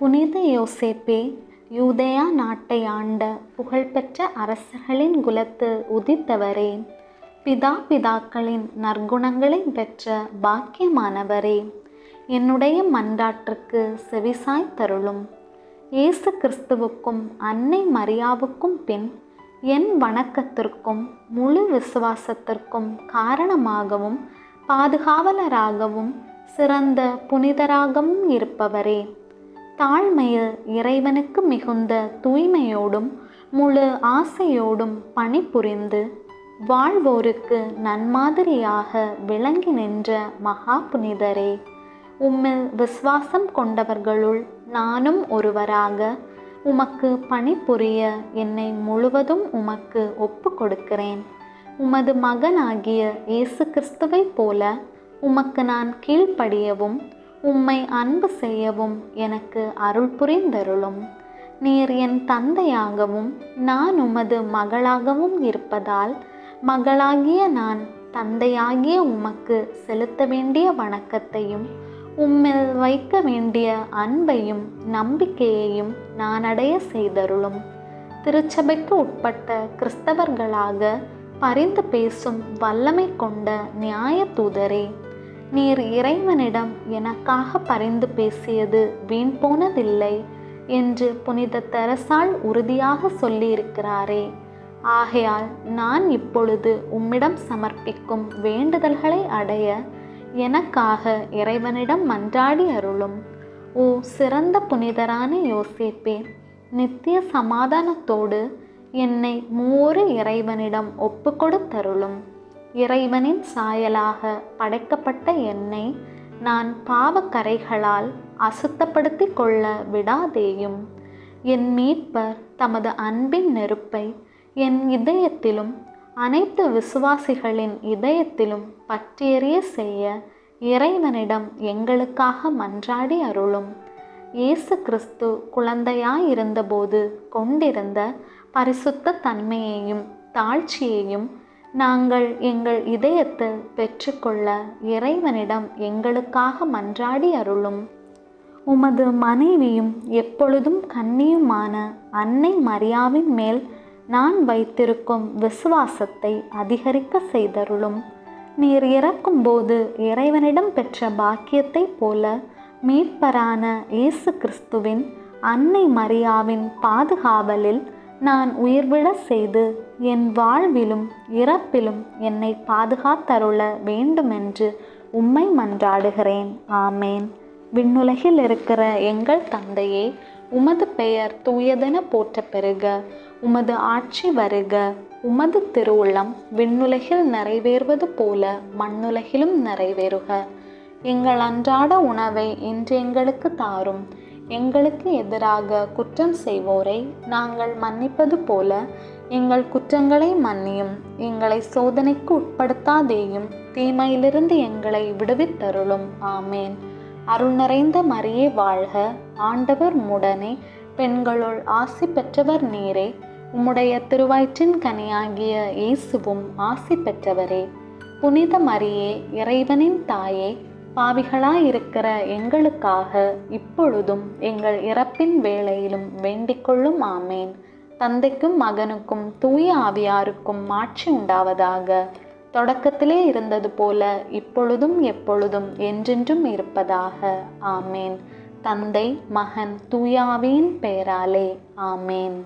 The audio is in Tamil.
புனித யோசேப்பே, யூதேயா நாட்டை ஆண்ட புகழ்பெற்ற அரசர்களின் குலத்து உதித்தவரே, பிதாக்களின் நற்குணங்களை பெற்ற பாக்கியமானவரே, என்னுடைய மன்றாற்றுக்கு செவிசாய் தருளும். இயேசு கிறிஸ்துவுக்கும் அன்னை மரியாவுக்கும் பின் என் வணக்கத்திற்கும் முழு விசுவாசத்திற்கும் காரணமாகவும் பாதுகாவலராகவும் சிறந்த புனிதராகவும் இருப்பவரே, தாழ்மையில் இறைவனுக்கு மிகுந்த தூய்மையோடும் முழு ஆசையோடும் பணிபுரிந்து வாழ்வோருக்கு நன்மாதிரியாக விளங்கி நின்ற மகா புனிதரே, உம்மில் விசுவாசம் கொண்டவர்களுள் நானும் ஒருவராக உமக்கு பணிபுரிய என்னை முழுவதும் உமக்கு ஒப்பு கொடுக்கிறேன். உமது மகனாகிய இயேசு கிறிஸ்துவை போல உமக்கு நான் கீழ்ப்படியவும் உம்மை அன்பு செய்யவும் எனக்கு அருள் புரிந்தருளும். நீர் என் தந்தையாகவும் நான் உமது மகளாகவும் இருப்பதால் மகளாகிய நான் தந்தையாகிய உமக்கு செலுத்த வேண்டிய வணக்கத்தையும் உம்மில் வைக்க வேண்டிய அன்பையும் நம்பிக்கையையும் நான் அடைய செய்தருளும். திருச்சபைக்கு உட்பட்ட கிறிஸ்தவர்களாக பரிந்து பேசும் வல்லமை கொண்ட நியாய தூதரே, நீர் இறைவனிடம் எனக்காக பரிந்து பேசியது வீண் போனதில்லை என்று புனித தெரசாள் உறுதியாக சொல்லியிருக்கிறாரே. ஆகையால் நான் இப்பொழுது உம்மிடம் சமர்ப்பிக்கும் வேண்டுதல்களை அடைய எனக்காக இறைவனிடம் மன்றாடி அருளும். ஓ சிறந்த புனிதரான யோசேப்பே, நித்திய சமாதானத்தோடு என்னை மூவொரு இறைவனிடம் ஒப்பு கொடுத்தருளும். இறைவனின் சாயலாக படைக்கப்பட்ட என்னை நான் பாவக்கரைகளால் அசுத்தப்படுத்தி கொள்ள விடாதேயும். என் மீட்பர் தமது அன்பின் நெருப்பை என் இதயத்திலும் அனைத்து விசுவாசிகளின் இதயத்திலும் பற்றியெறிய செய்ய இறைவனிடம் எங்களுக்காக மன்றாடி அருளும். இயேசு கிறிஸ்து குழந்தையாயிருந்தபோது கொண்டிருந்த பரிசுத்த தன்மையையும் தாழ்ச்சியையும் நாங்கள் எங்கள் இதயத்தில் பெற்றுக்கொள்ள இறைவனிடம் எங்களுக்காக மன்றாடி அருளும். உமது மனைவியும் எப்பொழுதும் கன்னியுமான அன்னை மரியாவின் மேல் நான் வைத்திருக்கும் விசுவாசத்தை அதிகரிக்க செய்தருளும். நீர் இறக்கும்போது இறைவனிடம் பெற்ற பாக்கியத்தை போல மீட்பரான இயேசு கிறிஸ்துவின் அன்னை மரியாவின் பாதுகாவலில் நான் உயிர்விட செய்து என் வாழ்விலும் இறப்பிலும் என்னை பாதுகாத்தருள வேண்டுமென்று உம்மை மன்றாடுகிறேன். ஆமேன். விண்ணுலகில் இருக்கிற எங்கள் தந்தையே, உமது பெயர் தூயதென போற்ற பெறுக. உமது ஆட்சி வருக. உமது திருவுள்ளம் விண்ணுலகில் நிறைவேறுவது போல மண்ணுலகிலும் நிறைவேறுக. எங்கள் அன்றாட உணவை இன்று எங்களுக்கு தாரும். எங்களுக்கு எதிராக குற்றம் செய்வோரை நாங்கள் மன்னிப்பது போல எங்கள் குற்றங்களை மன்னியும். எங்களை சோதனைக்கு உட்படுத்தாதேயும், தீமையிலிருந்து எங்களை விடுவித்தருளும். ஆமேன். அருள் நிறைந்த மரியே வாழ்க. ஆண்டவர் உம்முடனே, பெண்களுள் ஆசி பெற்றவர் நீரே. உம்முடைய திருவயிற்றின் கனியாகிய இயேசுவும் ஆசி பெற்றவரே. புனித மரியே, இறைவனின் தாயே, பாவிகளாயிருக்கிற எங்களுக்காக இப்பொழுதும் எங்கள் இறப்பின் வேளையிலும் வேண்டிக்கொள்ளும். ஆமேன். தந்தைக்கும் மகனுக்கும் தூய ஆவியாருக்கும் மாட்சி உண்டாவதாக. தொடக்கத்திலே இருந்தது போல இப்பொழுதும் எப்பொழுதும் என்றென்றும் இருப்பதாக. ஆமேன். தந்தை, மகன், தூய ஆவியின் பெயராலே. ஆமேன்.